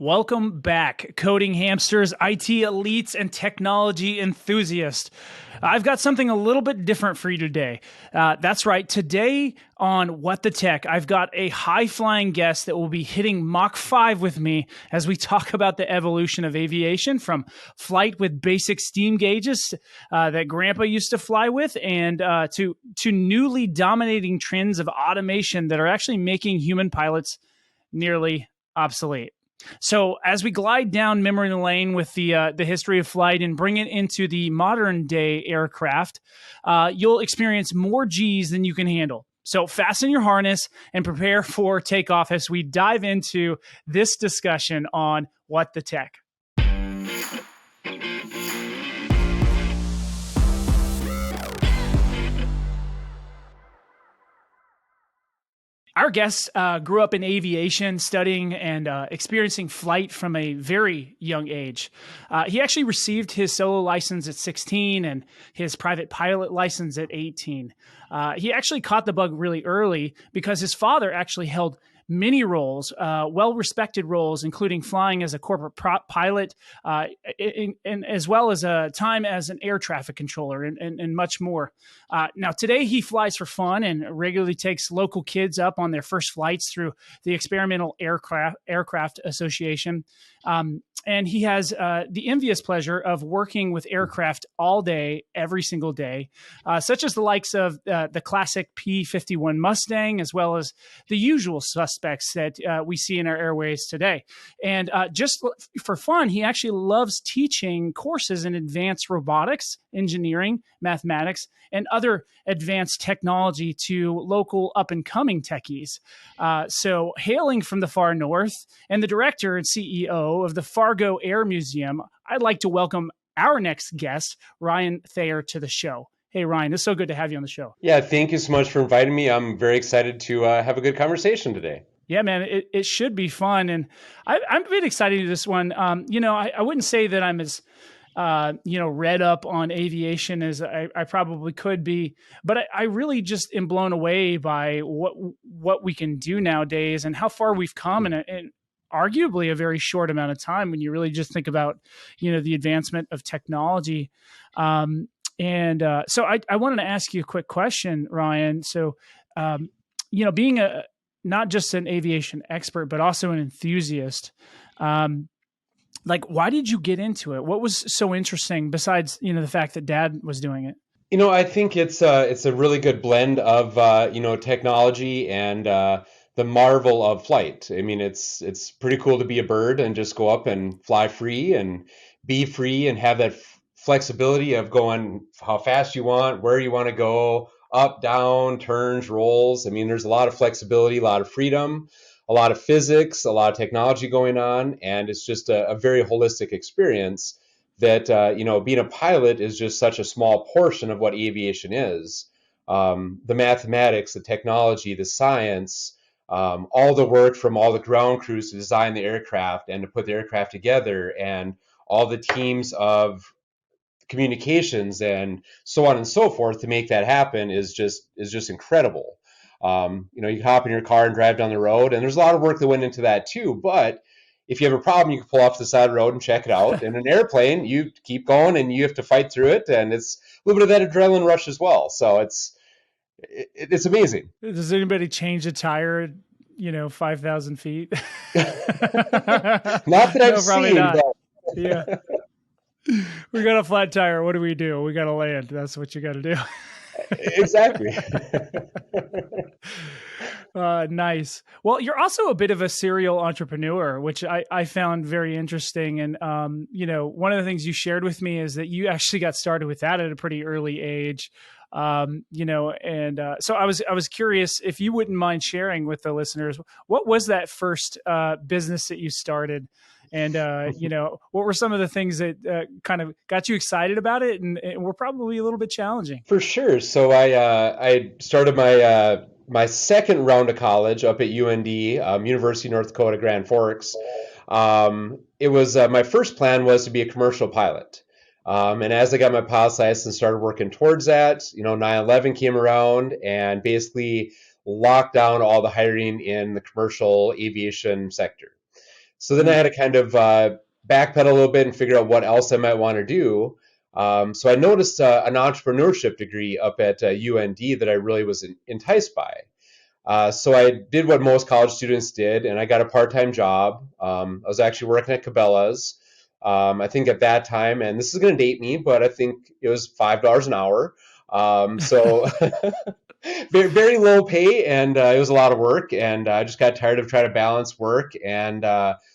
Welcome back, coding hamsters, IT elites, and technology enthusiasts. I've got something a little bit different for you today. That's right. Today on What the Tech, I've got a high-flying guest that will be hitting Mach 5 with me as we talk about the evolution of aviation from flight with basic steam gauges that Grandpa used to fly with and to newly dominating trends of automation that are actually making human pilots nearly obsolete. So as we glide down memory lane with the history of flight and bring it into the modern day aircraft, you'll experience more G's than you can handle. So fasten your harness and prepare for takeoff as we dive into this discussion on What the Tech. Our guest grew up in aviation, studying and experiencing flight from a very young age. He actually received his solo license at 16 and his private pilot license at 18. He actually caught the bug really early because his father actually held many roles, well-respected roles, including flying as a corporate pilot, and as well as a time as an air traffic controller and much more. Now, today he flies for fun and regularly takes local kids up on their first flights through the Experimental Aircraft Association. And he has the envious pleasure of working with aircraft all day, every single day, such as the likes of the classic P-51 Mustang, as well as the usual suspects that we see in our airways today. And just for fun, he actually loves teaching courses in advanced robotics, engineering, mathematics, and other advanced technology to local up-and-coming techies. So hailing from the far north and the director and CEO of the Fargo Air Museum, I'd like to welcome our next guest, Ryan Thayer, to the show. Hey, Ryan, it's so good to have you on the show. Yeah, thank you so much for inviting me. I'm very excited to have a good conversation today. Yeah, man, it should be fun. And I'm a bit excited to this one. I wouldn't say that I'm as read up on aviation as I probably could be, but I really just am blown away by what we can do nowadays and how far we've come in arguably a very short amount of time when you really just think about, the advancement of technology. So I wanted to ask you a quick question, Ryan. So, being not just an aviation expert, but also an enthusiast, why did you get into it? What was so interesting besides, the fact that Dad was doing it? I think it's a really good blend of, technology and the marvel of flight. I mean, it's pretty cool to be a bird and just go up and fly free and be free and have that flexibility of going how fast you want, where you want to go, up, down, turns, rolls. I mean, there's a lot of flexibility, a lot of freedom, a lot of physics, a lot of technology going on. And it's just a very holistic experience that, being a pilot is just such a small portion of what aviation is. The mathematics, the technology, the science, all the work from all the ground crews to design the aircraft and to put the aircraft together, and all the teams of communications and so on and so forth to make that happen is just incredible. You hop in your car and drive down the road, and there's a lot of work that went into that too. But if you have a problem, you can pull off the side of the road and check it out. In an airplane, you keep going and you have to fight through it, and it's a little bit of that adrenaline rush as well. So it's amazing. Does anybody change a tire at 5,000 feet? Not that I've seen. Not. But... Yeah. We got a flat tire. What do? We got to land. That's what you got to do. Exactly. Nice. Well, you're also a bit of a serial entrepreneur, which I found very interesting. And, one of the things you shared with me is that you actually got started with that at a pretty early age. So I was curious if you wouldn't mind sharing with the listeners, what was that first business that you started? And, what were some of the things that kind of got you excited about it and were probably a little bit challenging? For sure. So I started my second round of college up at UND, University of North Dakota, Grand Forks. It was my first plan was to be a commercial pilot. And as I got my pilot's license and started working towards that, 9/11 came around and basically locked down all the hiring in the commercial aviation sector. So then I had to kind of backpedal a little bit and figure out what else I might want to do. So I noticed an entrepreneurship degree up at UND that I really was enticed by. So I did what most college students did, and I got a part-time job. I was actually working at 𝗵𝗆𝗀. I think at that time, and this is going to date me, but I think it was $5 an hour. So very, very low pay, and it was a lot of work, and I just got tired of trying to balance work and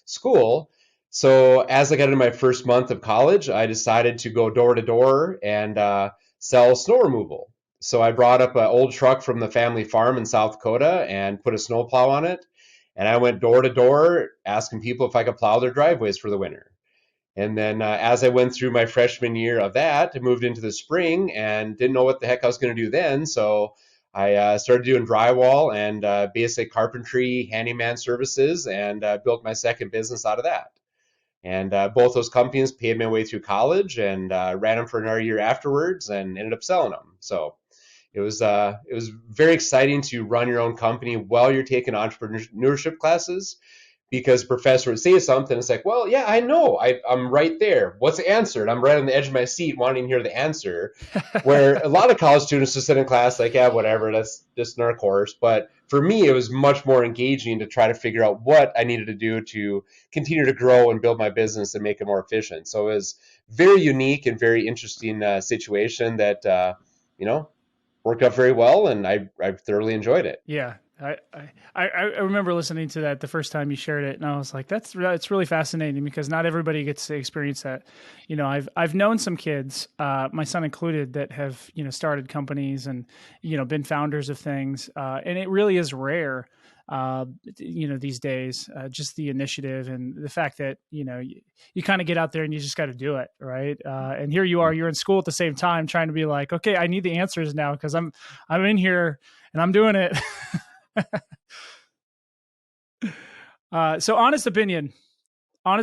school. So as I got into my first month of college, I decided to go door to door and sell snow removal. So I brought up an old truck from the family farm in South Dakota and put a snowplow on it. And I went door to door asking people if I could plow their driveways for the winter. And then as I went through my freshman year of that, I moved into the spring and didn't know what the heck I was going to do then. So I started doing drywall and basic carpentry, handyman services, and built my second business out of that. And both those companies paid my way through college and ran them for another year afterwards and ended up selling them. So it was very exciting to run your own company while you're taking entrepreneurship classes, because the professor would say something. It's like, well, yeah, I know. I'm right there. What's the answer? And I'm right on the edge of my seat wanting to hear the answer. Where a lot of college students just sit in class like, yeah, whatever, that's just another course. But for me, it was much more engaging to try to figure out what I needed to do to continue to grow and build my business and make it more efficient. So it was very unique and very interesting situation that, worked out very well, and I thoroughly enjoyed it. Yeah. I remember listening to that the first time you shared it, and I was like, it's really fascinating, because not everybody gets to experience that. I've known some kids, my son included, that have, started companies and, been founders of things. And it really is rare, these days, just the initiative and the fact that, you kind of get out there and you just got to do it. Right. And here you are, you're in school at the same time trying to be like, okay, I need the answers now, because I'm in here and I'm doing it. So honest opinion, I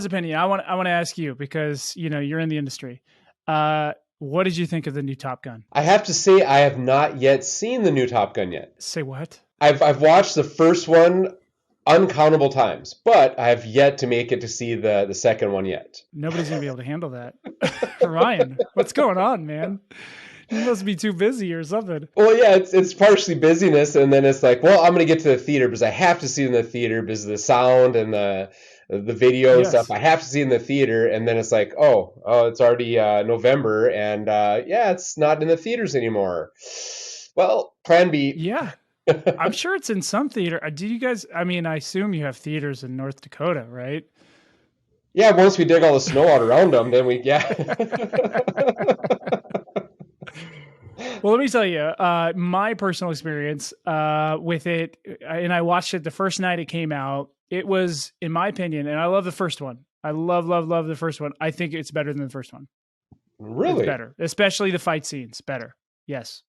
want to ask you, because, you're in the industry. What did you think of the new Top Gun? I have to say, I have not yet seen the new Top Gun yet. Say what? I've watched the first one uncountable times, but I have yet to make it to see the second one yet. Nobody's going to be able to handle that. Ryan, what's going on, man? You must be too busy or something. Well, yeah, it's partially busyness, and then it's like, well, I'm going to get to the theater because I have to see it in the theater because of the sound and the video and stuff. I have to see it in the theater, and then it's like, oh, it's already November, and it's not in the theaters anymore. Well, plan B. Yeah. I'm sure it's in some theater. Do you guys, I assume you have theaters in North Dakota, right? Yeah, once we dig all the snow out around them, then Well, let me tell you, my personal experience with it, and I watched it the first night it came out. It was, in my opinion, and I love the first one. I love the first one. I think it's better than the first one. Really? It's better, especially the fight scenes. Better. Yes.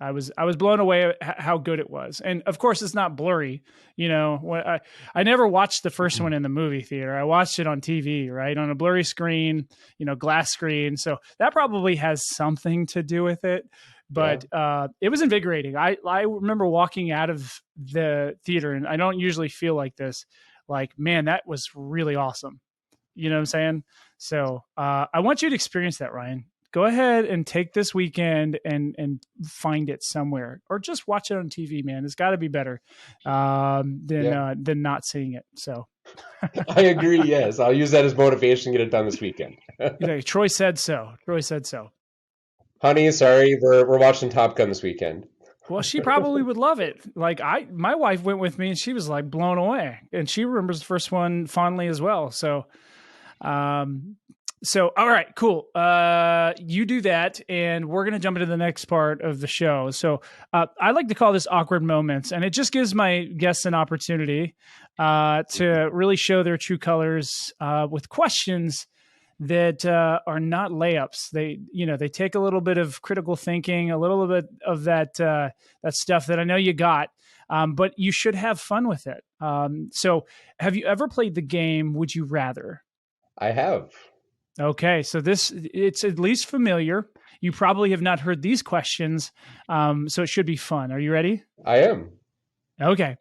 I was blown away at how good it was. And of course it's not blurry. I never watched the first one in the movie theater. I watched it on TV, right? On a blurry screen, glass screen. So that probably has something to do with it, but it was invigorating. I remember walking out of the theater, and I don't usually feel like this, like, man, that was really awesome. You know what I'm saying? So I want you to experience that, Ryan. Go ahead and take this weekend and find it somewhere, or just watch it on TV, man. It's got to be better than not seeing it. So I agree. Yes. I'll use that as motivation to get it done this weekend. Troy said so. Honey, sorry, we're watching Top Gun this weekend. Well, she probably would love it. Like my wife went with me, and she was like blown away, and she remembers the first one fondly as well. So, all right, cool. You do that, and we're going to jump into the next part of the show. So I like to call this awkward moments, and it just gives my guests an opportunity to really show their true colors with questions that are not layups. They take a little bit of critical thinking, a little bit of that stuff that I know you got, but you should have fun with it. So have you ever played the game Would You Rather? I have. Okay, so it's at least familiar. You probably have not heard these questions, so it should be fun. Are you ready? I am. Okay.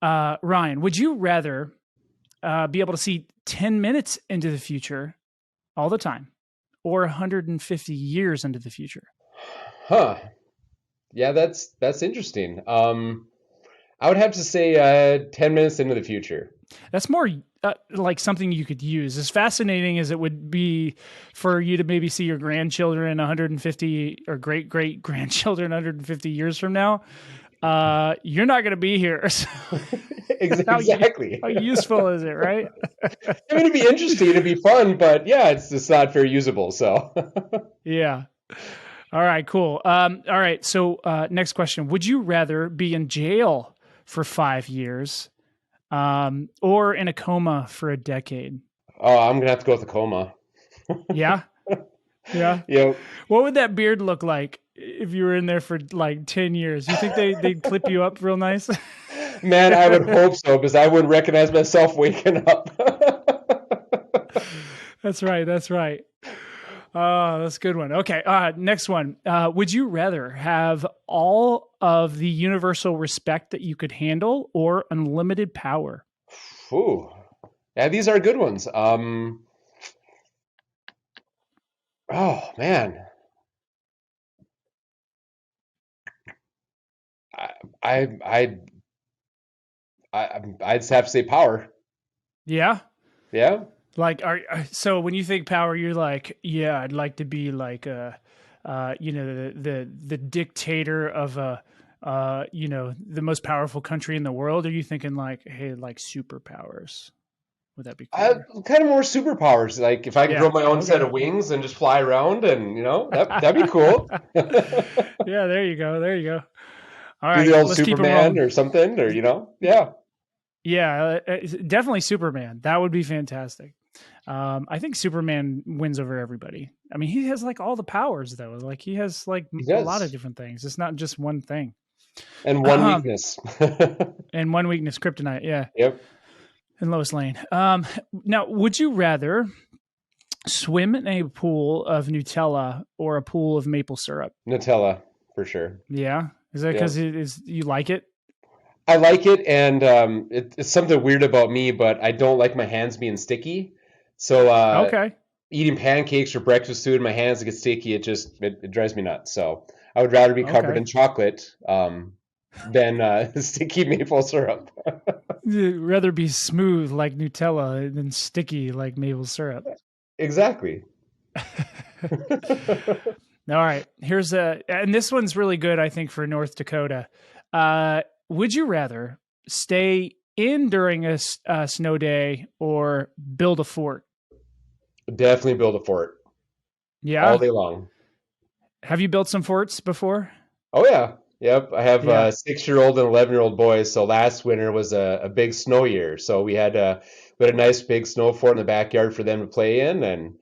Ryan, would you rather be able to see 10 minutes into the future all the time, or 150 years into the future? Huh. Yeah, that's interesting. I would have to say 10 minutes into the future. That's more like something you could use. As fascinating as it would be for you to maybe see your grandchildren 150 or great grandchildren 150 years from now, you're not going to be here. So Exactly. how useful is it, right? I mean, it'd be interesting, it'd be fun, but yeah, it's just not very usable. So Yeah. All right, cool. All right. So next question. Would you rather be in jail for 5 years or in a coma for a decade? Oh, I'm gonna have to go with the coma. Yeah. Yeah. Yeah. What would that beard look like if you were in there for like 10 years? You think they'd clip you up real nice? Man, I would hope so, because I wouldn't recognize myself waking up. That's right. That's right. Oh, that's a good one. Okay. Next one. Would you rather have all of the universal respect that you could handle or unlimited power? Ooh. Yeah, these are good ones. Oh man. I I'd just have to say power. Yeah. Yeah. Like, so when you think power, you're like, yeah, I'd like to be like the dictator of the most powerful country in the world. Or are you thinking like, hey, like superpowers? Would that be cooler? Kind of more superpowers. Like if I could grow my own set of wings and just fly around, and that'd be cool. Yeah, there you go. There you go. All right, do the old let's keep 'em Superman rolling. or something, or yeah. Yeah, definitely Superman. That would be fantastic. I think Superman wins over everybody. I mean, he has like all the powers though. Like he has like a lot of different things. It's not just one thing. And one weakness. And one weakness, kryptonite. Yeah. Yep. And Lois Lane. Now, would you rather swim in a pool of Nutella or a pool of maple syrup? Nutella, for sure. Yeah. Is that because you like it? I like it, and it's something weird about me, but I don't like my hands being sticky. So Okay. eating pancakes or breakfast food, my hands get sticky. It drives me nuts. So I would rather be covered in chocolate than sticky maple syrup. You'd rather be smooth like Nutella than sticky like maple syrup. Exactly. All right. And this one's really good, I think, for North Dakota. Would you rather stay in during a snow day or build a fort? Definitely build a fort. Yeah. All day long. Have you built some forts before? Oh, yeah. Yep. I have a 6-year-old and 11-year-old boys. So last winter was a big snow year. So we had a nice big snow fort in the backyard for them to play in. And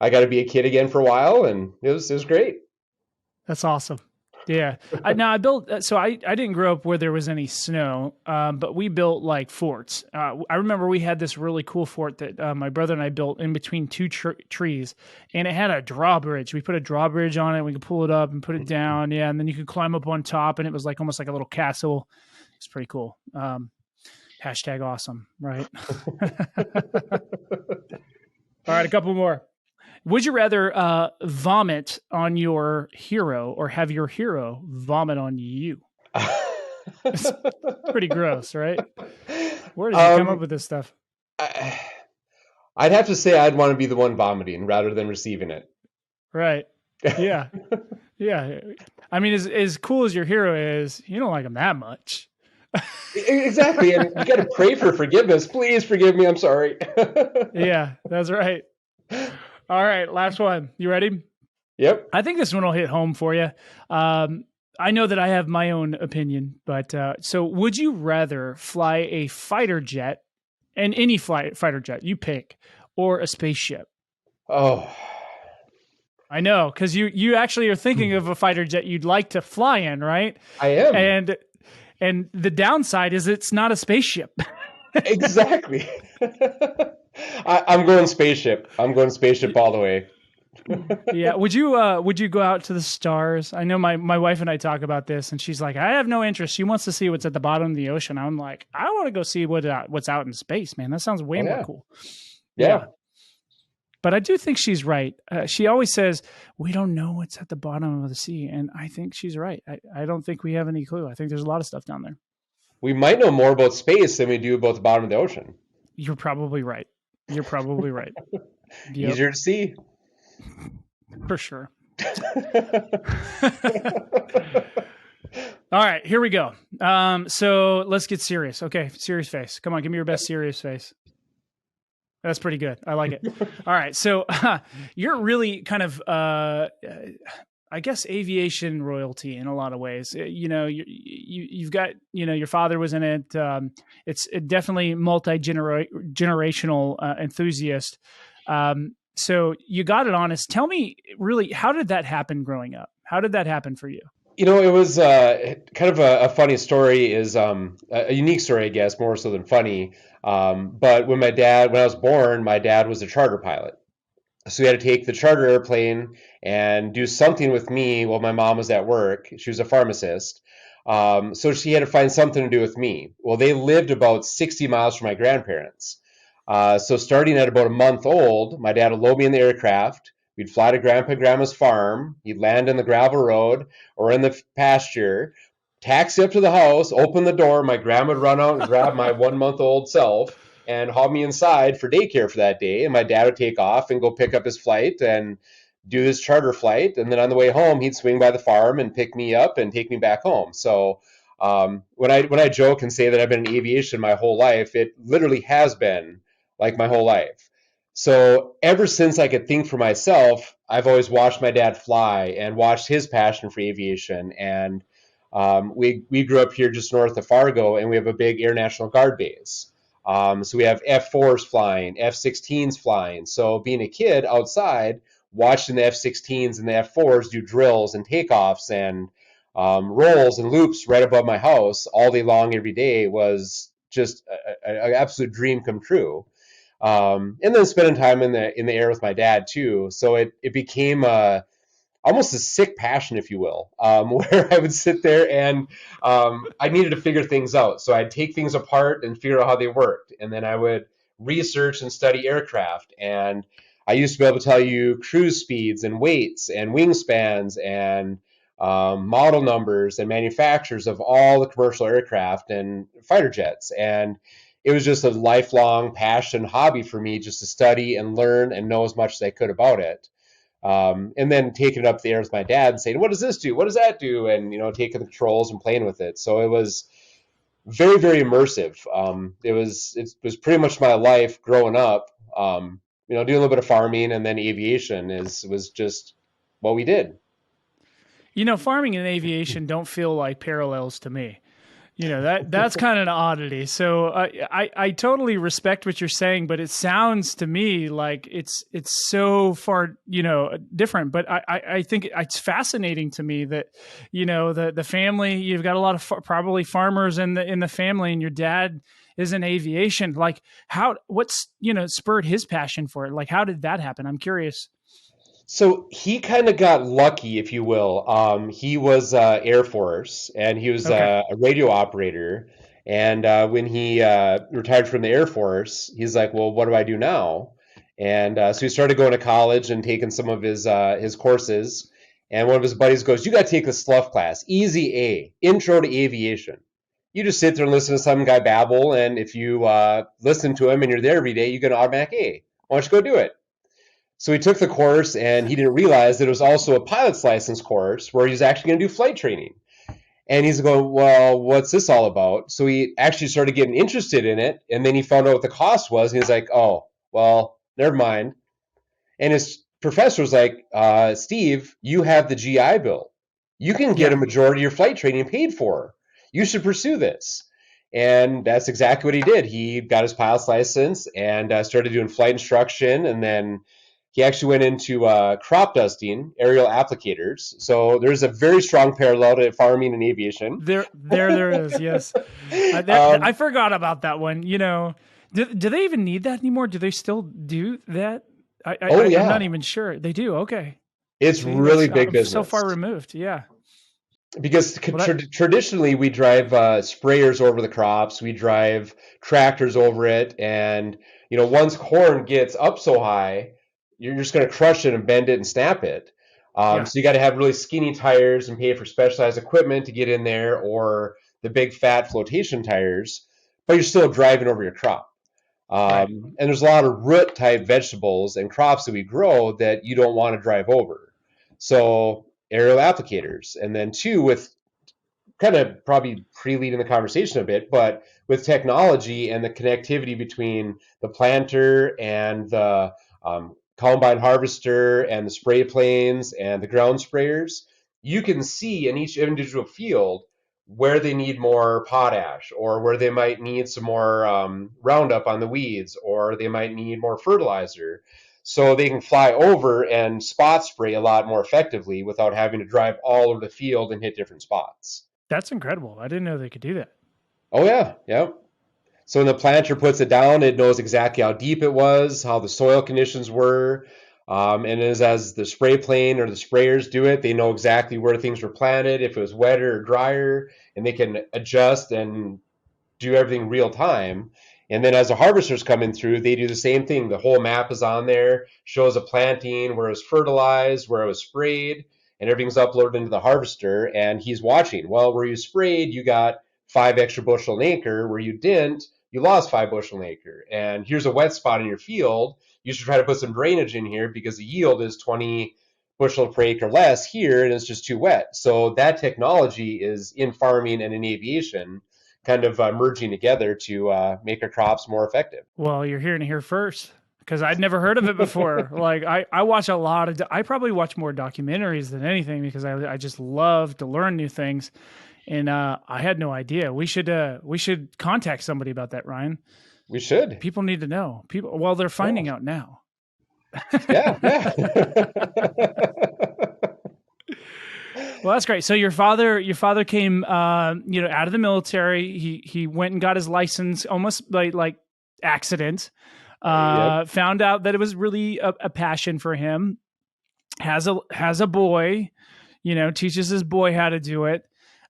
I got to be a kid again for a while. And it was great. That's awesome. Yeah. I built, so I didn't grow up where there was any snow, but we built like forts. I remember we had this really cool fort that my brother and I built in between two trees, and it had a drawbridge. We put a drawbridge on it. We could pull it up and put it down. Yeah. And then you could climb up on top, and it was like almost like a little castle. It's pretty cool. Hashtag awesome. Right. All right. A couple more. Would you rather vomit on your hero or have your hero vomit on you? It's pretty gross, right? Where did you come up with this stuff? I'd have to say I'd want to be the one vomiting rather than receiving it. Right. Yeah. Yeah. I mean, as cool as your hero is, you don't like him that much. Exactly. And you got to pray for forgiveness. Please forgive me. I'm sorry. Yeah, that's right. All right, last one. You ready? Yep. I think this one will hit home for you. I know that I have my own opinion, but so would you rather fly a fighter jet, and any fighter jet you pick, or a spaceship? Oh, I know, because you actually are thinking of a fighter jet you'd like to fly in, right? I am. And the downside is it's not a spaceship. Exactly. I'm going spaceship. I'm going spaceship all the way. Yeah. Would you go out to the stars? I know my wife and I talk about this, and she's like, I have no interest. She wants to see what's at the bottom of the ocean. I'm like, I want to go see what's out in space, man. That sounds way Oh, more yeah. cool. Yeah. But I do think she's right. She always says, we don't know what's at the bottom of the sea. And I think she's right. I don't think we have any clue. I think there's a lot of stuff down there. We might know more about space than we do about the bottom of the ocean. You're probably right. You're probably right. Yep. Easier to see. For sure. All right, here we go. So let's get serious. Okay, serious face. Come on, give me your best serious face. That's pretty good. I like it. All right, so you're really kind of, I guess, aviation royalty in a lot of ways. You know, you've got, you know, your father was in it. It's definitely multi-generational enthusiast. So you got it honest. Tell me, really, how did that happen growing up? How did that happen for you? You know, it was kind of a funny story, is a unique story, I guess, more so than funny. But when I was born, my dad was a charter pilot. So we had to take the charter airplane and do something with me while my mom was at work. She was a pharmacist. So she had to find something to do with me. Well, they lived about 60 miles from my grandparents. So starting at about a month old, my dad would load me in the aircraft. We'd fly to Grandpa and Grandma's farm. He'd land in the gravel road or in the pasture, taxi up to the house, open the door. My grandma would run out and grab my 1-month-old self and haul me inside for daycare for that day. And my dad would take off and go pick up his flight and do his charter flight. And then on the way home, he'd swing by the farm and pick me up and take me back home. So when I joke and say that I've been in aviation my whole life, it literally has been like my whole life. So ever since I could think for myself, I've always watched my dad fly and watched his passion for aviation. And we grew up here just north of Fargo, and we have a big Air National Guard base. So we have F4s flying, F-16s flying. So being a kid outside, watching the F-16s and the F4s do drills and takeoffs and rolls and loops right above my house all day long every day was just an absolute dream come true. And then spending time in the air with my dad too. So it became almost a sick passion, if you will, where I would sit there and I needed to figure things out. So I'd take things apart and figure out how they worked. And then I would research and study aircraft. And I used to be able to tell you cruise speeds and weights and wingspans and model numbers and manufacturers of all the commercial aircraft and fighter jets. And it was just a lifelong passion hobby for me, just to study and learn and know as much as I could about it. And then taking it up the air with my dad and saying, what does this do? What does that do? And, you know, taking the controls and playing with it. So it was very, very immersive. It was pretty much my life growing up. You know, doing a little bit of farming and then aviation was just what we did. You know, farming and aviation don't feel like parallels to me. You know, that's kind of an oddity. So I totally respect what you're saying, but it sounds to me like it's so far, you know, different. But I think it's fascinating to me that, you know, the family, you've got a lot of probably farmers in the family, and your dad is in aviation. Like what's, you know, spurred his passion for it? Like, how did that happen? I'm curious. So he kind of got lucky, if you will. He was Air Force, and he was Okay. a radio operator. And when he retired from the Air Force, he's like, well, what do I do now? And so he started going to college and taking some of his courses. And one of his buddies goes, you got to take the SLUF class, Easy A, Intro to Aviation. You just sit there and listen to some guy babble, and if you listen to him and you're there every day, you get an automatic A. Why don't you go do it? So he took the course, and he didn't realize that it was also a pilot's license course where he's actually going to do flight training. And he's going, well, what's this all about? So he actually started getting interested in it, and then he found out what the cost was, and he's like, oh, well, never mind. And his professor was like, Steve, you have the GI Bill. You can get a majority of your flight training paid for. You should pursue this. And that's exactly what he did. He got his pilot's license and started doing flight instruction, and then he actually went into crop dusting, aerial applicators. So there's a very strong parallel to farming and aviation. There is, yes. I forgot about that one. You know, do they even need that anymore? Do they still do that? Oh I'm not yeah, even sure. They do. Okay. it's See, that's really big so far business. removed. Yeah. Because Well, that traditionally we drive sprayers over the crops, we drive tractors over it, and once corn gets up so high, you're just going to crush it and bend it and snap it. yeah. So you got to have really skinny tires and pay for specialized equipment to get in there, or the big fat flotation tires, but you're still driving over your crop. Right. And there's a lot of root type vegetables and crops that we grow that you don't want to drive over. So aerial applicators. And then two, with kind of probably pre-leading the conversation a bit, but with technology and the connectivity between the planter and the combine harvester and the spray planes and the ground sprayers, you can see in each individual field where they need more potash, or where they might need some more Roundup on the weeds, or they might need more fertilizer. So they can fly over and spot spray a lot more effectively without having to drive all over the field and hit different spots. That's incredible. I didn't know they could do that. Oh yeah, yeah. So when the planter puts it down, it knows exactly how deep it was, how the soil conditions were. And as the spray plane or the sprayers do it, they know exactly where things were planted, if it was wetter or drier, and they can adjust and do everything real time. And then as the harvesters come in through, they do the same thing. The whole map is on there, shows a planting, where it was fertilized, where it was sprayed, and everything's uploaded into the harvester. And he's watching. Well, where you sprayed, you got 5 extra bushel an acre. Where you didn't, you lost 5 bushel an acre. And here's a wet spot in your field. You should try to put some drainage in here because the yield is 20 bushel per acre less here, and it's just too wet. So that technology is in farming and in aviation, kind of merging together to make our crops more effective. Well, you're hearing it here first because I'd never heard of it before. Like I watch a lot of, I probably watch more documentaries than anything because I just love to learn new things. And I had no idea. We should contact somebody about that, Ryan. We should. People need to know. Well, they're finding out now. Yeah, yeah. Well, that's great. So your father came, out of the military. He went and got his license almost like accident. Yep. Found out that it was really a passion for him. Has a boy, teaches his boy how to do it.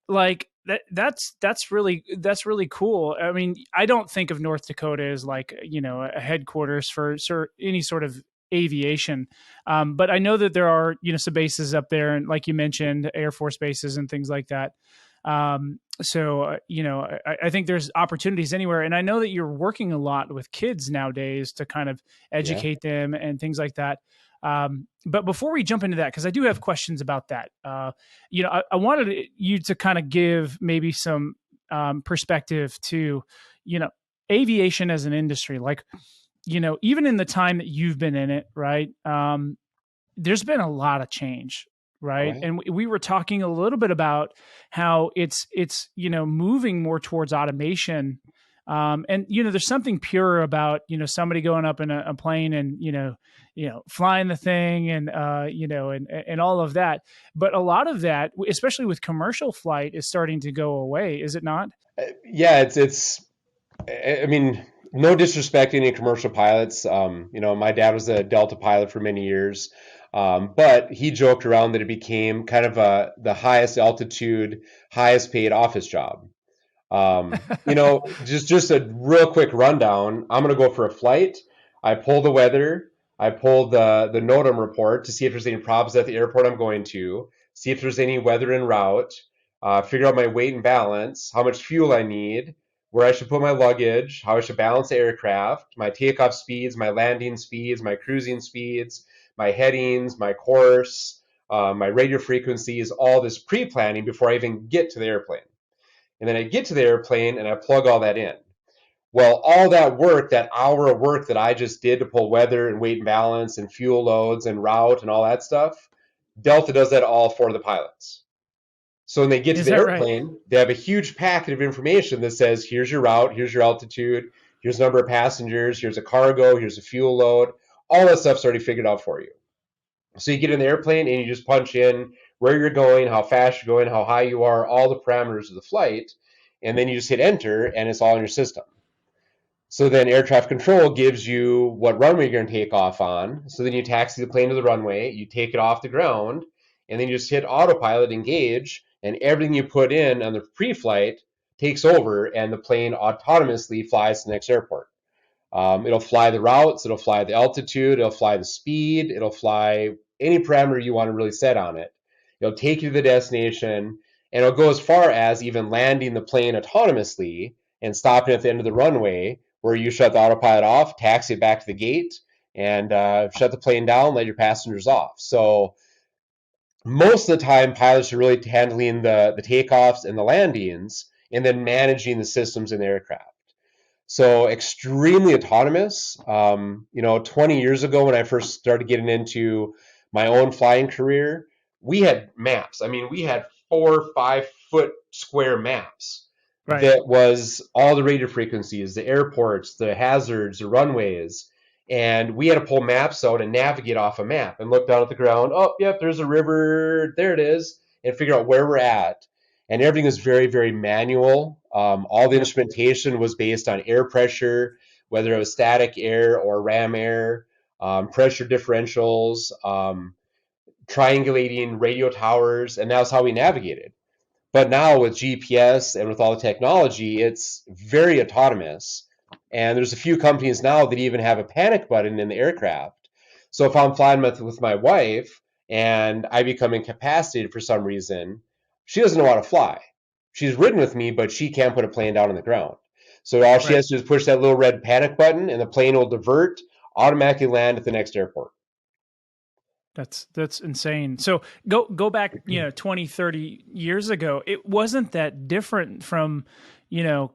Like that's really cool. I mean, I don't think of North Dakota as like, a headquarters for any sort of aviation. But I know that there are, some bases up there, and like you mentioned, Air Force bases and things like that. So, I think there's opportunities anywhere. And I know that you're working a lot with kids nowadays to kind of educate them and things like that. But before we jump into that, because I do have questions about that, I wanted you to kind of give maybe some perspective to, aviation as an industry. Like, even in the time that you've been in it, right? There's been a lot of change, right? Right. And we were talking a little bit about how it's moving more towards automation. And there's something pure about somebody going up in a plane and flying the thing and and all of that. But a lot of that, especially with commercial flight, is starting to go away. Is it not? Yeah, it's. I mean, no disrespect to any commercial pilots. My dad was a Delta pilot for many years, but he joked around that it became kind of the highest altitude, highest paid office job. Just a real quick rundown. I'm gonna go for a flight. I pull the weather. I pull the NOTAM report to see if there's any problems at the airport I'm going to. See if there's any weather en route. Figure out my weight and balance, how much fuel I need, where I should put my luggage, how I should balance the aircraft, my takeoff speeds, my landing speeds, my cruising speeds, my headings, my course, my radio frequencies, all this pre-planning before I even get to the airplane. And then I get to the airplane and I plug all that in. Well, all that work, that hour of work that I just did to pull weather and weight and balance and fuel loads and route and all that stuff, Delta does that all for the pilots. So when they get to the airplane, right, they have a huge packet of information that says, here's your route, here's your altitude, here's the number of passengers, here's a cargo, here's a fuel load. All that stuff's already figured out for you. So you get in the airplane and you just punch in where you're going, how fast you're going, how high you are, all the parameters of the flight, and then you just hit enter and it's all in your system. So then air traffic control gives you what runway you're going to take off on. So then you taxi the plane to the runway, you take it off the ground, and then you just hit autopilot engage, and everything you put in on the pre-flight takes over, and the plane autonomously flies to the next airport. It'll fly the routes, it'll fly the altitude, it'll fly the speed, it'll fly any parameter you want to really set on it. It'll take you to the destination, and it'll go as far as even landing the plane autonomously and stopping at the end of the runway, where you shut the autopilot off, taxi it back to the gate, and shut the plane down, let your passengers off. So most of the time, pilots are really handling the takeoffs and the landings, and then managing the systems in the aircraft. So extremely autonomous. 20 years ago when I first started getting into my own flying career, we had maps. I mean, we had 4 or 5 foot square maps. Right. That was all the radio frequencies, the airports, the hazards, the runways. And we had to pull maps out and navigate off a map and look down at the ground. Oh, yep, there's a river. There it is. And figure out where we're at. And everything is very, very manual. All the instrumentation was based on air pressure, whether it was static air or ram air, pressure differentials, triangulating radio towers, and that's how we navigated. But now with GPS and with all the technology, it's very autonomous. And there's a few companies now that even have a panic button in the aircraft. So if I'm flying with my wife and I become incapacitated for some reason, she doesn't know how to fly. She's ridden with me, but she can't put a plane down on the ground. So all she has to do is push that little red panic button, and the plane will divert, automatically land at the next airport. That's insane. So go back, 20, 30 years ago. It wasn't that different from,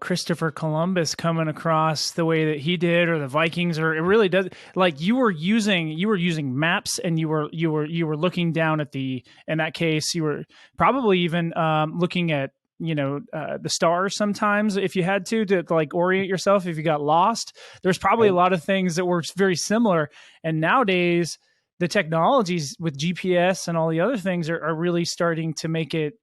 Christopher Columbus coming across the way that he did, or the Vikings, or it really does. Like you were using maps, and you were looking down at in that case, you were probably even looking at, the stars sometimes if you had to like orient yourself if you got lost. There's probably a lot of things that were very similar. And nowadays, the technologies with GPS and all the other things are really starting to make it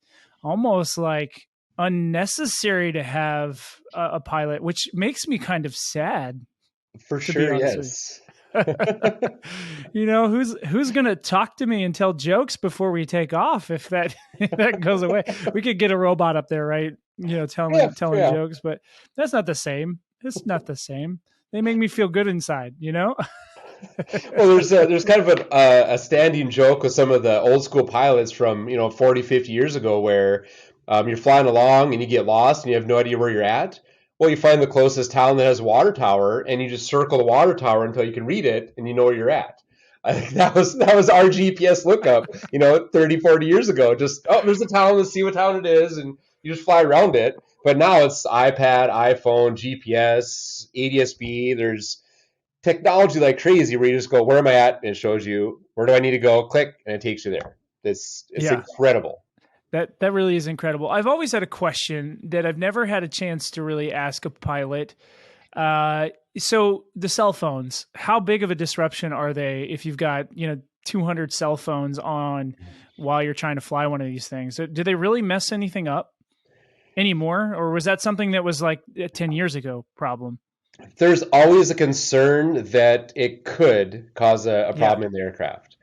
almost like unnecessary to have a pilot, which makes me kind of sad. For sure, yes. Who's going to talk to me and tell jokes before we take off if that goes away? We could get a robot up there, right? Telling jokes, but that's not the same. It's not the same. They make me feel good inside, Well, there's kind of a standing joke with some of the old school pilots from 40, 50 years ago, where you're flying along and you get lost and you have no idea where you're at. Well, you find the closest town that has a water tower, and you just circle the water tower until you can read it and you know where you're at. I think that was our GPS lookup 30, 40 years ago. Just, there's a town, let's see what town it is, and you just fly around it. But now it's iPad, iPhone, GPS, ADS-B. There's technology like crazy where you just go, where am I at? And it shows you, where do I need to go? Click, and it takes you there. It's incredible. That really is incredible. I've always had a question that I've never had a chance to really ask a pilot. So the cell phones, how big of a disruption are they if you've got, 200 cell phones on while you're trying to fly one of these things? Do they really mess anything up anymore? Or was that something that was like a 10 years ago problem? There's always a concern that it could cause a problem in the aircraft.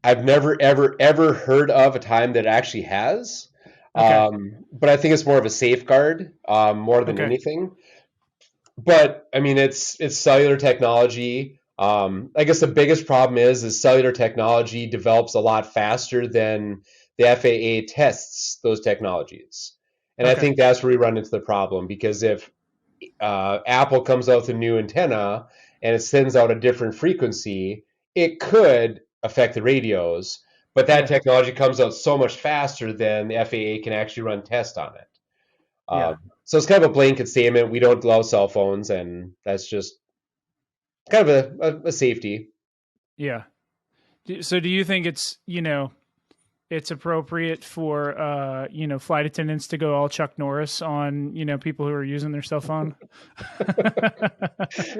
I've never, ever heard of a time that it actually has. Okay. But I think it's more of a safeguard more than anything. But I mean, it's cellular technology. I guess the biggest problem is cellular technology develops a lot faster than the FAA tests those technologies. And I think that's where we run into the problem, because if Apple comes out with a new antenna and it sends out a different frequency, it could affect the radios, but that technology comes out so much faster than the FAA can actually run tests on it. So it's kind of a blanket statement. We don't allow cell phones, and that's just kind of a safety. Yeah. So do you think it's, it's appropriate for, flight attendants to go all Chuck Norris on, people who are using their cell phone?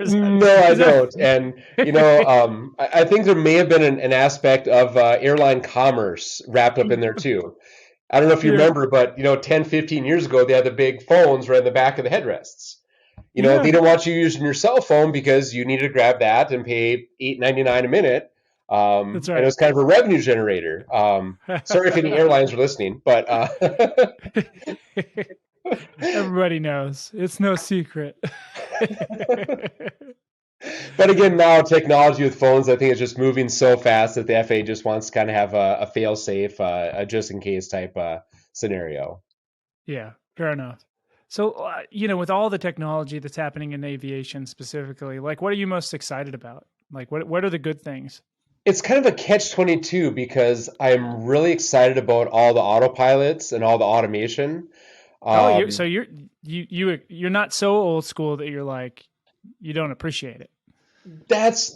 No, I don't. And, I think there may have been an aspect of airline commerce wrapped up in there too. I don't know if you remember, but, 10, 15 years ago, they had the big phones right in the back of the headrests. They Yeah, don't want you using your cell phone because you need to grab that and pay $8.99 a minute. that's And it right. was kind of a revenue generator. Sorry if any airlines are listening, but Everybody knows. It's no secret. but again, now technology with phones, I think, is just moving so fast that the FAA just wants to kind of have a fail-safe, a just-in-case type scenario. Yeah, fair enough. So, with all the technology that's happening in aviation specifically, like, what are you most excited about? Like, what are the good things? It's kind of a catch-22 because I'm really excited about all the autopilots and all the automation. Oh, Um, you're not so old school that you're like you don't appreciate it.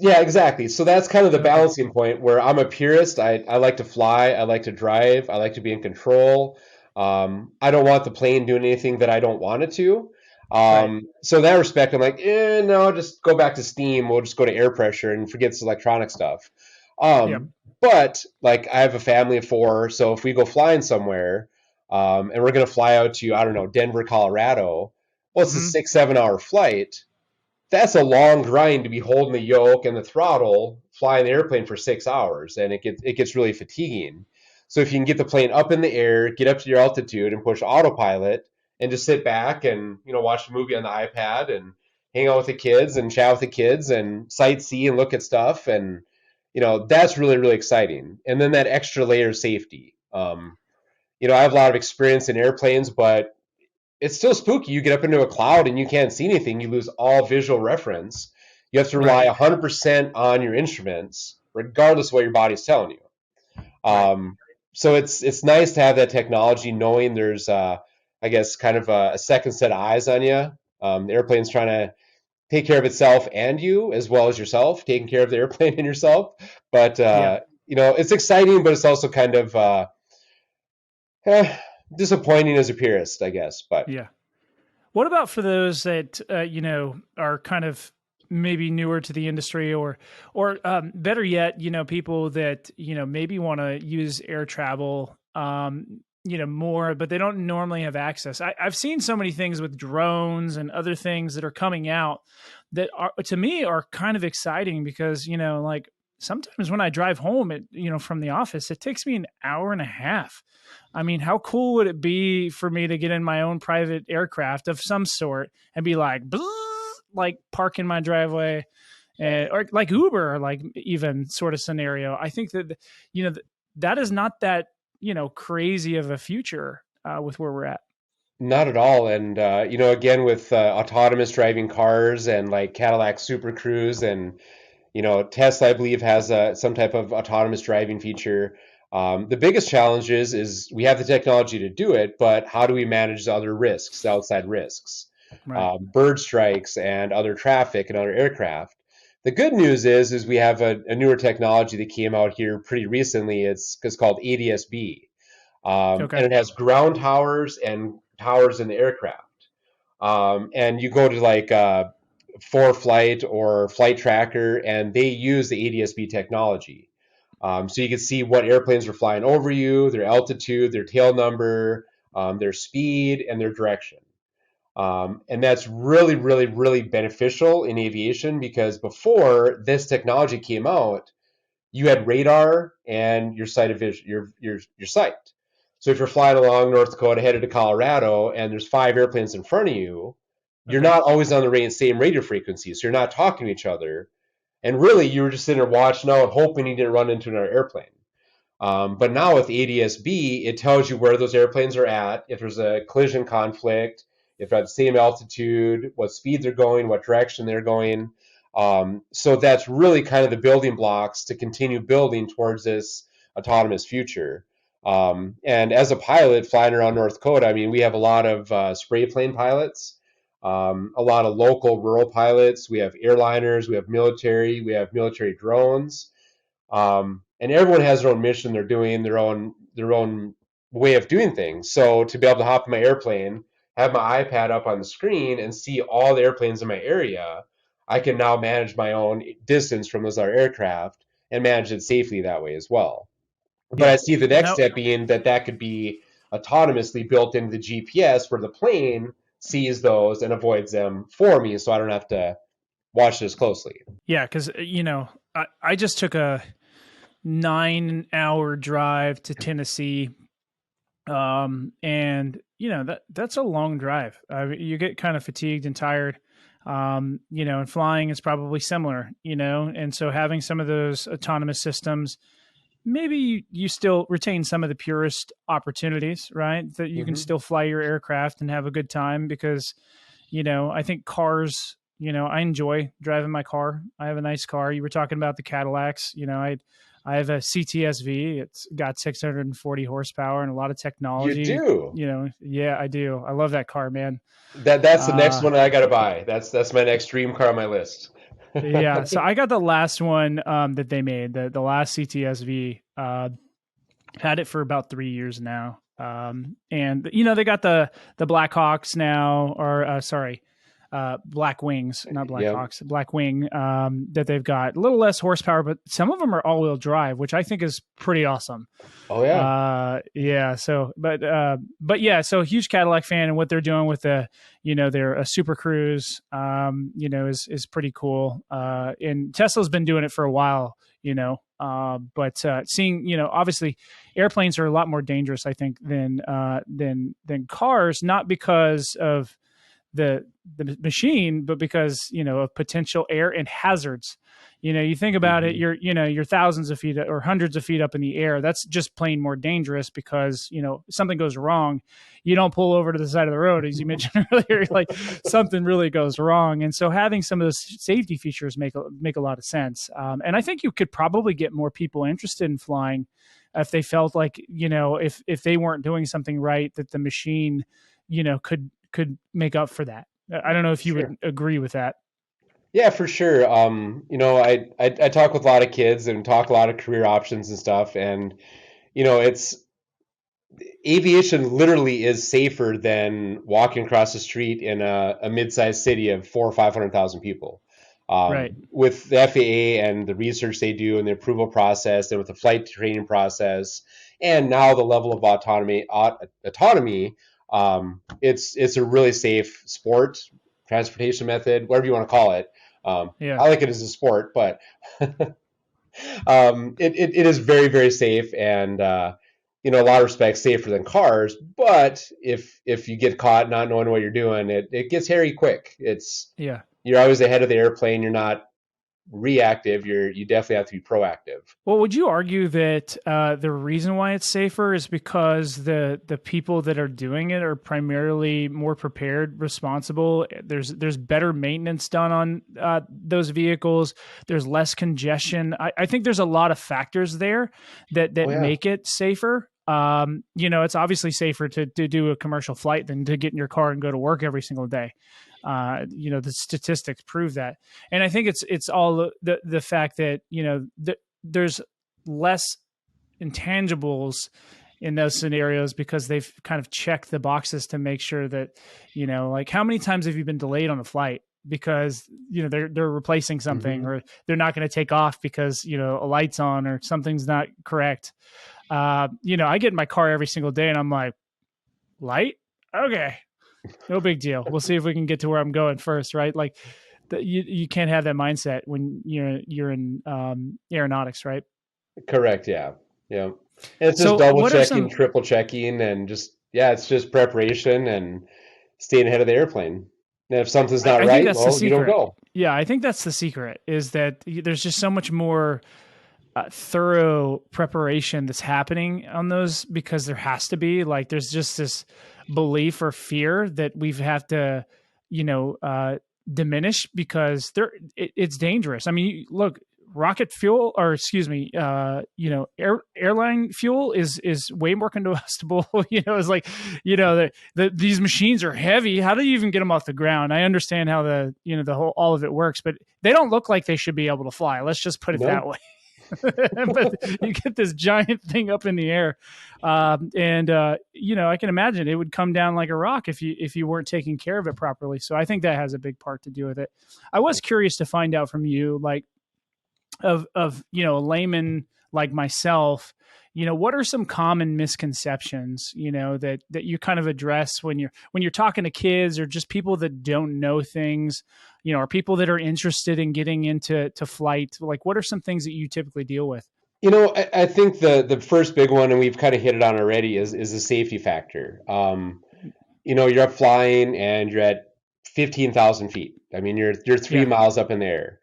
yeah, exactly. So that's kind of the Okay. balancing point where I'm a purist. I like to fly. I like to drive. I like to be in control. I don't want the plane doing anything that I don't want it to. Right. So in that respect, I'm like, no, just go back to steam. We'll just go to air pressure and forget this electronic stuff. Yep. But like I have a family of four, so if we go flying somewhere, and we're gonna fly out to, I don't know, Denver, Colorado, well, it's a Hmm. 6, 7 hour flight. That's a long grind to be holding the yoke and the throttle, flying the airplane for 6 hours, and it gets really fatiguing. So if you can get the plane up in the air, get up to your altitude, and push autopilot, and just sit back and watch a movie on the iPad and hang out with the kids and chat with the kids and sightsee and look at stuff, and that's really really exciting. And then that extra layer of safety. I have a lot of experience in airplanes, but it's still spooky. You get up into a cloud and you can't see anything. You lose all visual reference. You have to rely Right. 100% on your instruments, regardless of what your body's telling you. Right. Um, so it's nice to have that technology, knowing there's I guess kind of a second set of eyes on you. The airplane's trying to take care of itself and you, as well as yourself, taking care of the airplane and yourself. But Yeah. it's exciting, but it's also kind of eh, disappointing as a purist, I guess. But Yeah. What about for those that are kind of maybe newer to the industry, or better yet, people that maybe want to use air travel, more, but they don't normally have access. I've seen so many things with drones and other things that are coming out that are to me are kind of exciting because like sometimes when I drive home, from the office, it takes me an hour and a half. I mean, how cool would it be for me to get in my own private aircraft of some sort and be like, like park in my driveway, or like Uber, or like even sort of scenario. I think that that is not that crazy of a future with where we're at. not at all. And again, with autonomous driving cars and like Cadillac Super Cruise, and Tesla, I believe, has some type of autonomous driving feature. The biggest challenge is we have the technology to do it, but how do we manage the other risks, the outside risks, Right. bird strikes and other traffic and other aircraft? The good news is we have a newer technology that came out here pretty recently. It's called ADS-B, Okay. and it has ground towers and towers in the aircraft. And you go to like ForeFlight or Flight Tracker, and they use the ADS-B technology. So you can see what airplanes are flying over you, their altitude, their tail number, their speed, and their direction. And that's really, really, really beneficial in aviation because before this technology came out, you had radar and your sight of vision, your sight. So if you're flying along North Dakota headed to Colorado and there's 5 airplanes in front of you, you're Okay. not always on the same radio frequency, so you're not talking to each other. And really, you were just sitting there watching out, hoping you didn't run into another airplane. But now with ADS-B, it tells you where those airplanes are at, if there's a collision conflict, if they're at the same altitude, what speed they're going, what direction they're going. So that's really kind of the building blocks to continue building towards this autonomous future. And as a pilot flying around North Dakota, I mean, we have a lot of spray plane pilots, a lot of local rural pilots. We have airliners, we have military drones. And everyone has their own mission. They're doing their own way of doing things. So to be able to hop in my airplane, have my iPad up on the screen, and see all the airplanes in my area, I can now manage my own distance from those other aircraft and manage it safely that way as well. But I Yeah. see the next Now, step being that could be autonomously built into the GPS for the plane sees those and avoids them for me, so I don't have to watch this closely. Yeah, because I just took a 9-hour drive to Tennessee, and that's a long drive. You get kind of fatigued and tired, and flying is probably similar, and so having some of those autonomous systems, maybe you still retain some of the purest opportunities, right? That you can still fly your aircraft and have a good time because, I think cars, I enjoy driving my car. I have a nice car. You were talking about the Cadillacs, I have a CTSV. It's got 640 horsepower and a lot of technology. You do? Yeah, I do. I love that car, man. That's the next one I got to buy. That's my next dream car on my list. Yeah, so I got the last one that they made, the last CTSV. Had it for about 3 years now, and they got the Blackhawks now, or sorry, Black Wings, not Blackhawks, Black Wing, that they've got a little less horsepower, but some of them are all-wheel drive, which I think is pretty awesome. Oh yeah, yeah. So, but yeah, so huge Cadillac fan, and what they're doing with their Super Cruise, is pretty cool. And Tesla's been doing it for a while, but seeing, obviously airplanes are a lot more dangerous, I think, than cars, not because of the machine, but because, of potential air and hazards. You think about it, you're thousands of feet or hundreds of feet up in the air. That's just plain more dangerous because, something goes wrong. You don't pull over to the side of the road, as you mentioned earlier, like something really goes wrong. And so having some of those safety features make a lot of sense. And I think you could probably get more people interested in flying if they felt like, if they weren't doing something right, that the machine, could make up for that. I don't know if you would agree with that. Yeah, for sure. I talk with a lot of kids and talk a lot of career options and stuff, and it's aviation literally is safer than walking across the street in a mid-sized city of 400,000 or 500,000 people. Right. With the FAA and the research they do and the approval process, and with the flight training process, and now the level of autonomy, it's a really safe sport, transportation method, whatever you want to call it. I like it as a sport, but it is very, very safe, and a lot of respects safer than cars. But if you get caught not knowing what you're doing, it gets hairy quick. You're always ahead of the airplane. You're not reactive. You definitely have to be proactive. Well, would you argue that the reason why it's safer is because the people that are doing it are primarily more prepared, responsible? There's better maintenance done on those vehicles. There's less congestion. I think there's a lot of factors there that make it safer. It's obviously safer to do a commercial flight than to get in your car and go to work every single day. The statistics prove that. And I think it's all the fact that, there's less intangibles in those scenarios because they've kind of checked the boxes to make sure that, like how many times have you been delayed on a flight because, they're replacing something or they're not going to take off because, a light's on or something's not correct. I get in my car every single day and I'm like, light? Okay. No big deal. We'll see if we can get to where I'm going first, right? Like you can't have that mindset when you're in aeronautics, right? Correct. Yeah. And it's just double checking, triple checking, and it's just preparation and staying ahead of the airplane. And if something's not right, you don't go. Yeah, I think that's the secret, is that there's just so much more thorough preparation that's happening on those, because there has to be, like, there's just this belief or fear that we've have to, diminish because it's dangerous. I mean, look, rocket fuel, or excuse me, airline fuel is way more combustible. It's like, these machines are heavy. How do you even get them off the ground? I understand how all of it works, but they don't look like they should be able to fly. Let's just put it that way. But you get this giant thing up in the air, and I can imagine it would come down like a rock if you weren't taking care of it properly. So I think that has a big part to do with it. I was curious to find out from you, like, of a layman like myself, what are some common misconceptions, that you kind of address when you're talking to kids or just people that don't know things, or people that are interested in getting into flight? Like, what are some things that you typically deal with? I think the first big one, and we've kind of hit it on already, is the safety factor. You're up flying and you're at 15,000 feet. I mean, you're 3 miles up in the air.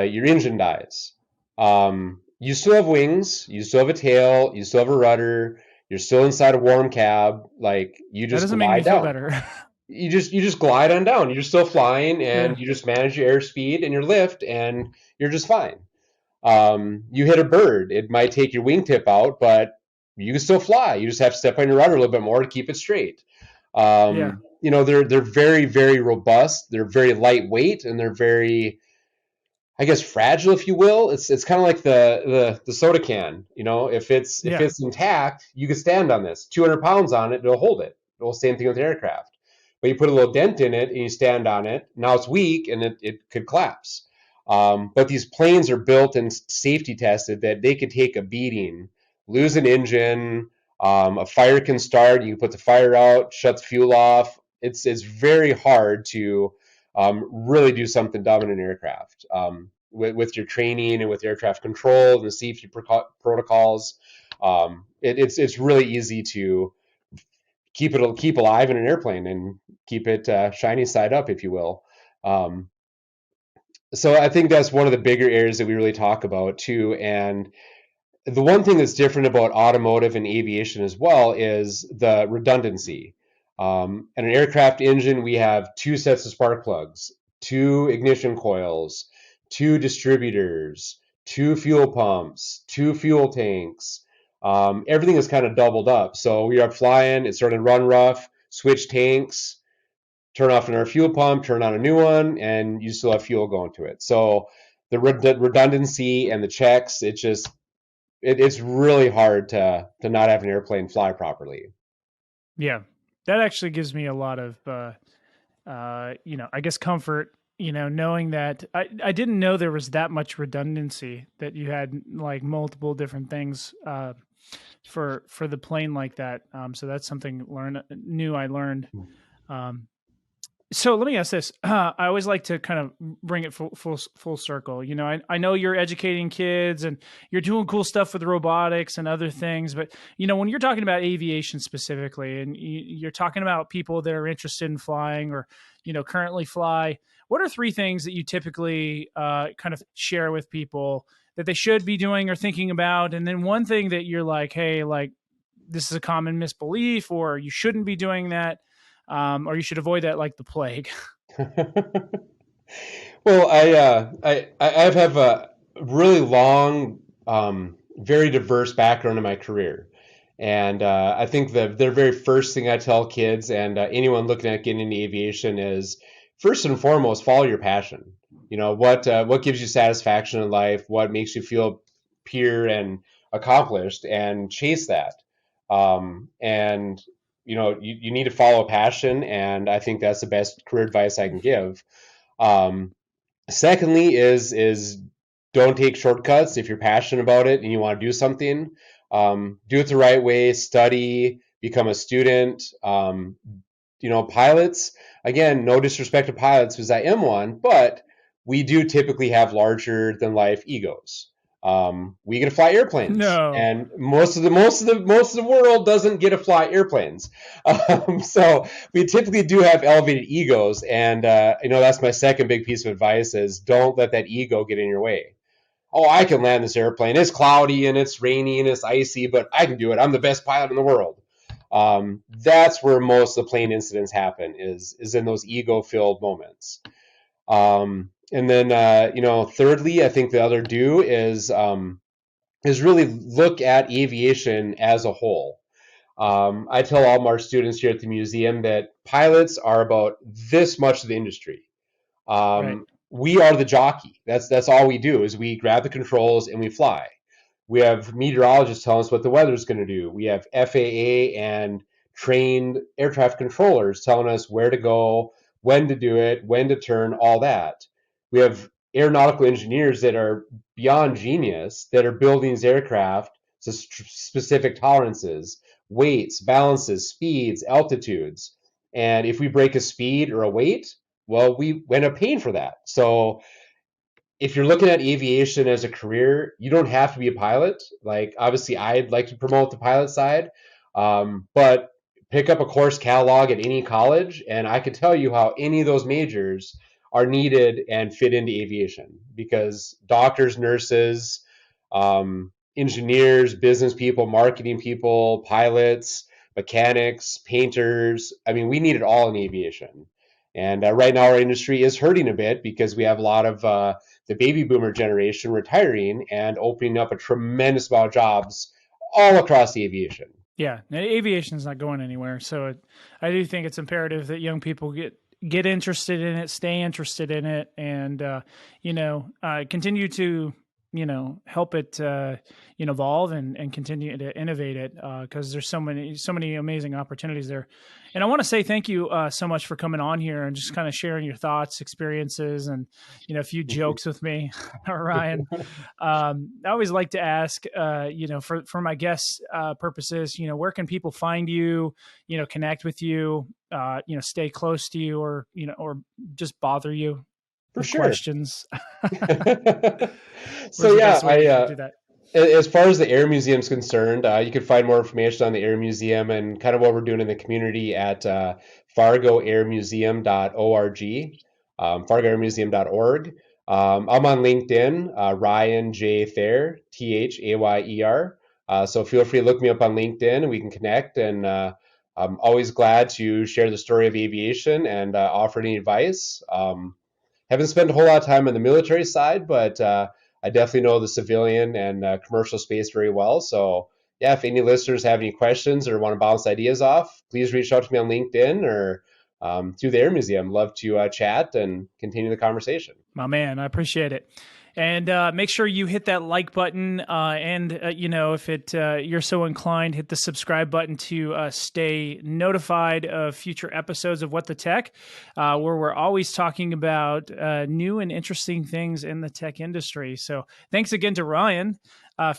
Your engine dies. You still have wings. You still have a tail. You still have a rudder. You're still inside a warm cab. Like, you That just doesn't make me glide feel down. better. You just glide on down. You're still flying, Yeah. and you just manage your airspeed and your lift, and you're just fine. You hit a bird. It might take your wingtip out, but you can still fly. You just have to step on your rudder a little bit more to keep it straight. Yeah. They're very, very robust. They're very lightweight, and they're very, I guess, fragile, if you will. It's kind of like the soda can. If Yeah. it's intact, you can stand on this. 200 pounds on it, it'll hold it. It'll same thing with the aircraft. But you put a little dent in it and you stand on it. Now it's weak and it could collapse. But these planes are built and safety tested that they could take a beating, lose an engine, a fire can start. You can put the fire out, shut the fuel off. It's very hard to really do something dumb in an aircraft. With your training and with air traffic control and the safety protocols, it's really easy to keep alive in an airplane and keep it shiny side up, if you will. So I think that's one of the bigger areas that we really talk about too. And the one thing that's different about automotive and aviation as well is the redundancy. In an aircraft engine, we have two sets of spark plugs, two ignition coils, two distributors, two fuel pumps, two fuel tanks. Everything is kind of doubled up. So we are flying, it's starting to run rough, switch tanks, turn off another fuel pump, turn on a new one, and you still have fuel going to it. So the redundancy and the checks, it's really hard to not have an airplane fly properly. Yeah. That actually gives me a lot of, I guess comfort, knowing that I didn't know there was that much redundancy, that you had like multiple different things, for the plane like that. So that's something new I learned. Um, So let me ask this. I always like to kind of bring it full circle. I know you're educating kids and you're doing cool stuff with robotics and other things, but when you're talking about aviation specifically, and you're talking about people that are interested in flying or currently fly, what are three things that you typically kind of share with people that they should be doing or thinking about? And then one thing that you're like, hey, like this is a common misbelief, or you shouldn't be doing that. Or you should avoid that like the plague. Well, I have a really long, very diverse background in my career, and I think the very first thing I tell kids and anyone looking at getting into aviation is, first and foremost, follow your passion. What gives you satisfaction in life, what makes you feel pure and accomplished, and chase that. And you need to follow a passion, and I think that's the best career advice I can give. Secondly is don't take shortcuts. If you're passionate about it and you want to do something, do it the right way, study, become a student. Pilots, again, no disrespect to pilots because I am one, but we do typically have larger than life egos. We get to fly airplanes, No. and most of the world doesn't get to fly airplanes. So we typically do have elevated egos, and that's my second big piece of advice: is don't let that ego get in your way. Oh, I can land this airplane. It's cloudy and it's rainy and it's icy, but I can do it. I'm the best pilot in the world. That's where most of the plane incidents happen, is in those ego-filled moments. And then, thirdly, I think the other do is really look at aviation as a whole. I tell all our students here at the museum that pilots are about this much of the industry. Right. We are the jockey. That's all we do, is we grab the controls and we fly. We have meteorologists telling us what the weather is going to do. We have FAA and trained air traffic controllers telling us where to go, when to do it, when to turn, all that. We have aeronautical engineers that are beyond genius that are building these aircraft So specific tolerances, weights, balances, speeds, altitudes. And if we break a speed or a weight, well, we end up paying for that. So if you're looking at aviation as a career, you don't have to be a pilot. Like, obviously, I'd like to promote the pilot side, but pick up a course catalog at any college, and I can tell you how any of those majors are needed and fit into aviation, because doctors, nurses, engineers, business people, marketing people, pilots, mechanics, painters. I mean, we need it all in aviation. And right now, our industry is hurting a bit because we have a lot of the baby boomer generation retiring and opening up a tremendous amount of jobs all across the aviation. Yeah, aviation is not going anywhere. So I do think it's imperative that young people get interested in it, stay interested in it, and continue to help it evolve and continue to innovate it, because there's so many amazing opportunities there. And I want to say thank you so much for coming on here and just kind of sharing your thoughts, experiences, and a few jokes with me, Ryan. I always like to ask, for my guests' purposes, where can people find you, connect with you, stay close to you, or just bother you For with sure. questions. So yeah, do that? As far as the Air Museum is concerned, you can find more information on the Air Museum and kind of what we're doing in the community at fargoairmuseum.org, fargoairmuseum.org. I'm on LinkedIn, Ryan J. Thayer, 𝗃𝗍𝗄𝗃. So feel free to look me up on LinkedIn and we can connect. And I'm always glad to share the story of aviation and offer any advice. Haven't spent a whole lot of time on the military side, but I definitely know the civilian and commercial space very well. So yeah, if any listeners have any questions or want to bounce ideas off, please reach out to me on LinkedIn or through the Air Museum. Love to chat and continue the conversation. My man, I appreciate it. And make sure you hit that like button, and if you're so inclined, hit the subscribe button to stay notified of future episodes of What the Tech, where we're always talking about new and interesting things in the tech industry. So thanks again to Ryan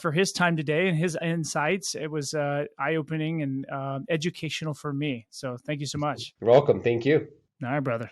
for his time today and his insights. It was eye-opening and educational for me. So thank you so much. You're welcome. Thank you. All right, brother.